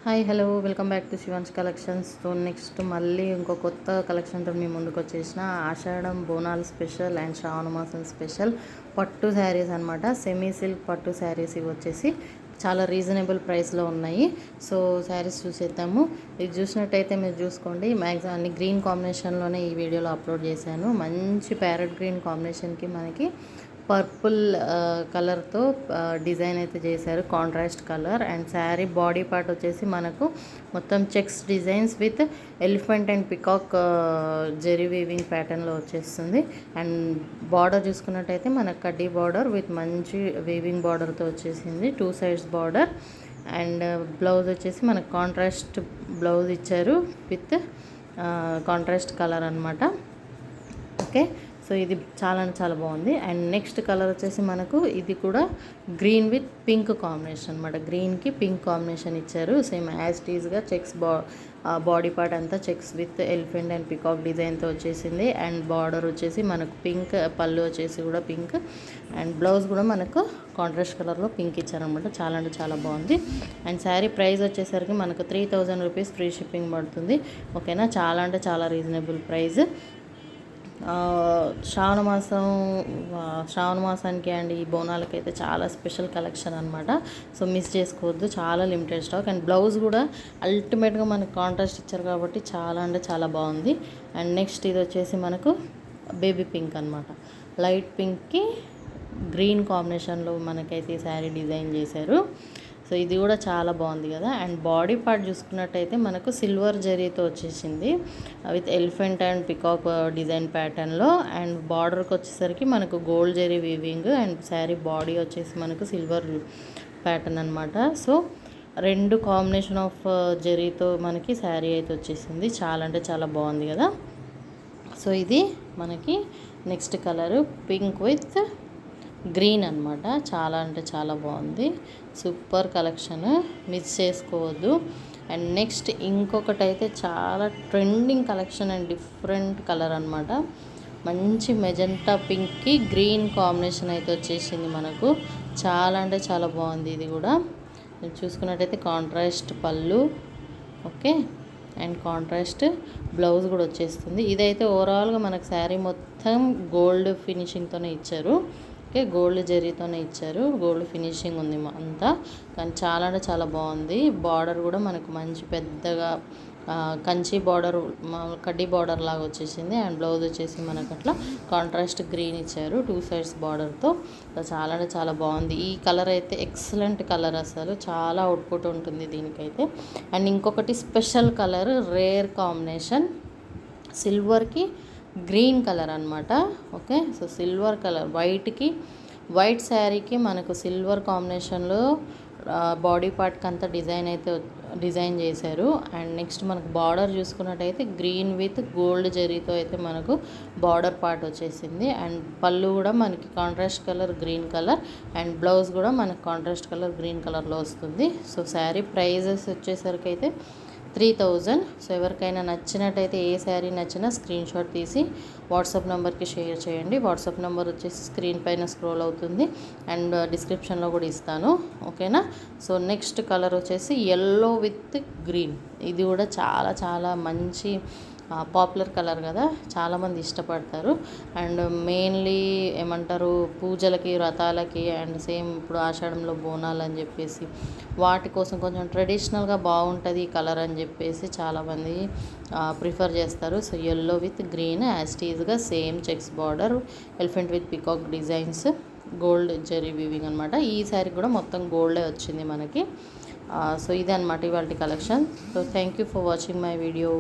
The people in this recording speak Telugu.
Hi hello welcome back to Shivans collections. So next మళ్ళీ ఇంకో కొత్త కలెక్షన్తో మీ ముందుకు వచ్చేసిన ఆషాఢం బోనాలు స్పెషల్ అండ్ శ్రావణ మాసం స్పెషల్ పట్టు శారీస్ అనమాట. సెమీ సిల్క్ పట్టు శారీస్ ఇవి వచ్చేసి చాలా రీజనబుల్ ప్రైస్లో ఉన్నాయి. సో శారీస్ చూసేద్దాము. ఇది చూసినట్టయితే మీరు చూసుకోండి, మ్యాక్సిమం అన్ని గ్రీన్ కాంబినేషన్లోనే ఈ వీడియోలో అప్లోడ్ చేశాను. మంచి ప్యారెట్ గ్రీన్ కాంబినేషన్కి మనకి పర్పుల్ కలర్తో డిజైన్ అయితే చేశారు, contrast colour. And sari body part వచ్చేసి మనకు మొత్తం checks designs with elephant and peacock zari weaving ప్యాటర్న్లో వచ్చేస్తుంది. అండ్ బార్డర్ చూసుకున్నట్టయితే మనకు కడ్డీ బార్డర్ విత్ మంచి వీవింగ్ బార్డర్తో వచ్చేసింది, 2 సైడ్స్ బార్డర్. అండ్ బ్లౌజ్ వచ్చేసి మనకు కాంట్రాస్ట్ బ్లౌజ్ ఇచ్చారు విత్ కాంట్రాస్ట్ కలర్ అనమాట. ఓకే, సో ఇది చాలా బాగుంది. అండ్ నెక్స్ట్ కలర్ వచ్చేసి మనకు ఇది కూడా గ్రీన్ విత్ పింక్ కాంబినేషన్ అనమాట. గ్రీన్కి పింక్ కాంబినేషన్ ఇచ్చారు, సేమ్ యాజ్ టీజ్గా చెక్స్ బాడీ పార్ట్ అంతా checks with elephant and peacock డిజైన్తో వచ్చేసింది. అండ్ బార్డర్ వచ్చేసి మనకు పింక్, పళ్ళు వచ్చేసి కూడా పింక్. అండ్ బ్లౌజ్ కూడా మనకు కాంట్రాస్ట్ కలర్లో పింక్ ఇచ్చారనమాట. చాలా బాగుంది. అండ్ శారీ ప్రైస్ వచ్చేసరికి మనకు 3000 రూపీస్ ఫ్రీ షిప్పింగ్ పడుతుంది. ఓకేనా, చాలా రీజనబుల్ ప్రైస్. శ్రావణ మాసానికి అండ్ ఈ బోనాలకి అయితే చాలా స్పెషల్ కలెక్షన్ అనమాట. సో మిస్ చేసుకోవద్దు, చాలా లిమిటెడ్ స్టాక్. అండ్ బ్లౌజ్ కూడా అల్టిమేట్గా మనకు కాంట్రాస్ట్ ఇచ్చారు కాబట్టి చాలా బాగుంది. అండ్ నెక్స్ట్ ఇది వచ్చేసి మనకు బేబీ పింక్ అనమాట. లైట్ పింక్కి గ్రీన్ కాంబినేషన్లో మనకైతే ఈ శారీ డిజైన్ చేశారు. సో ఇది కూడా చాలా బాగుంది కదా. అండ్ బాడీ పార్ట్ చూసుకున్నట్టయితే మనకు సిల్వర్ జరీతో వచ్చేసింది with elephant and peacock design ప్యాటర్న్లో. అండ్ బార్డర్కి వచ్చేసరికి మనకు gold zari weaving. And sari body వచ్చేసి మనకు సిల్వర్ ప్యాటర్న్ అనమాట. సో 2 కాంబినేషన్ ఆఫ్ జరీతో మనకి శారీ అయితే వచ్చేసింది. చాలా బాగుంది కదా. సో ఇది మనకి next colour pink with green అనమాట. చాలా బాగుంది, సూపర్ కలెక్షన్, మిస్ చేసుకోవద్దు. అండ్ నెక్స్ట్ ఇంకొకటి అయితే చాలా trending collection and different colour అనమాట. మంచి మెజెంటా పింక్కి గ్రీన్ కాంబినేషన్ అయితే వచ్చేసింది మనకు. చాలా బాగుంది. ఇది కూడా చూసుకున్నట్టయితే కాంట్రాస్ట్ పళ్ళు, ఓకే, అండ్ కాంట్రాస్ట్ బ్లౌజ్ కూడా వచ్చేస్తుంది. ఇదైతే ఓవరాల్గా మనకు శారీ మొత్తం గోల్డ్ ఫినిషింగ్తోనే ఇచ్చారు. ఓకే, గోల్డ్ జరీతోనే ఇచ్చారు, గోల్డ్ ఫినిషింగ్ ఉంది అంతా. కానీ చాలా బాగుంది. బార్డర్ కూడా మనకు మంచి పెద్దగా కంచి బార్డర్, కడ్డీ బార్డర్ లాగా వచ్చేసింది. అండ్ బ్లౌజ్ వచ్చేసి మనకు అట్లా కాంట్రాస్ట్ గ్రీన్ ఇచ్చారు, 2 సైడ్స్ బార్డర్తో. చాలా బాగుంది. ఈ కలర్ అయితే ఎక్సలెంట్ కలర్, అసలు చాలా అవుట్పుట్ ఉంటుంది దీనికైతే. అండ్ ఇంకొకటి స్పెషల్ కలర్, రేర్ కాంబినేషన్, సిల్వర్కి గ్రీన్ కలర్ అనమాట. Okay, so silver colour white శారీకి మనకు సిల్వర్ కాంబినేషన్లో బాడీ పార్ట్కి అంతా డిజైన్ చేశారు. అండ్ నెక్స్ట్ మనకు బార్డర్ చూసుకున్నట్టయితే గ్రీన్ విత్ గోల్డ్ జరీతో అయితే మనకు బార్డర్ పార్ట్ వచ్చేసింది. అండ్ పళ్ళు కూడా మనకి contrast colour green colour. And blouse కూడా మనకు కాంట్రాస్ట్ కలర్ గ్రీన్ కలర్లో వస్తుంది. సో శారీ ప్రైజెస్ వచ్చేసరికి అయితే 3000. సో ఎవరికైనా నచ్చినట్టయితే, ఏ శారీ నచ్చినా స్క్రీన్ షాట్ తీసి వాట్సాప్ నెంబర్కి షేర్ చేయండి. వాట్సాప్ నెంబర్ వచ్చేసి స్క్రీన్ పైన స్క్రోల్ అవుతుంది అండ్ డిస్క్రిప్షన్లో కూడా ఇస్తాను. ఓకేనా. సో నెక్స్ట్ కలర్ వచ్చేసి ఎల్లో విత్ గ్రీన్. ఇది కూడా చాలా మంచి పాపులర్ కలర్ కదా, చాలామంది ఇష్టపడతారు. అండ్ మెయిన్లీ ఏమంటారు, పూజలకి, వ్రతాలకి, అండ్ సేమ్ ఇప్పుడు ఆషాఢంలో బోనాలు అని చెప్పేసి వాటి కోసం కొంచెం ట్రెడిషనల్గా బాగుంటుంది ఈ కలర్ అని చెప్పేసి చాలామంది ప్రిఫర్ చేస్తారు. So yellow with green as టీజ్గా same checks border, elephant with peacock designs, gold zari weaving అనమాట. ఈ శారీ కూడా మొత్తం గోల్డే వచ్చింది మనకి. సో ఇదే అనమాట ఇవాళ collection. So thank you for watching my video.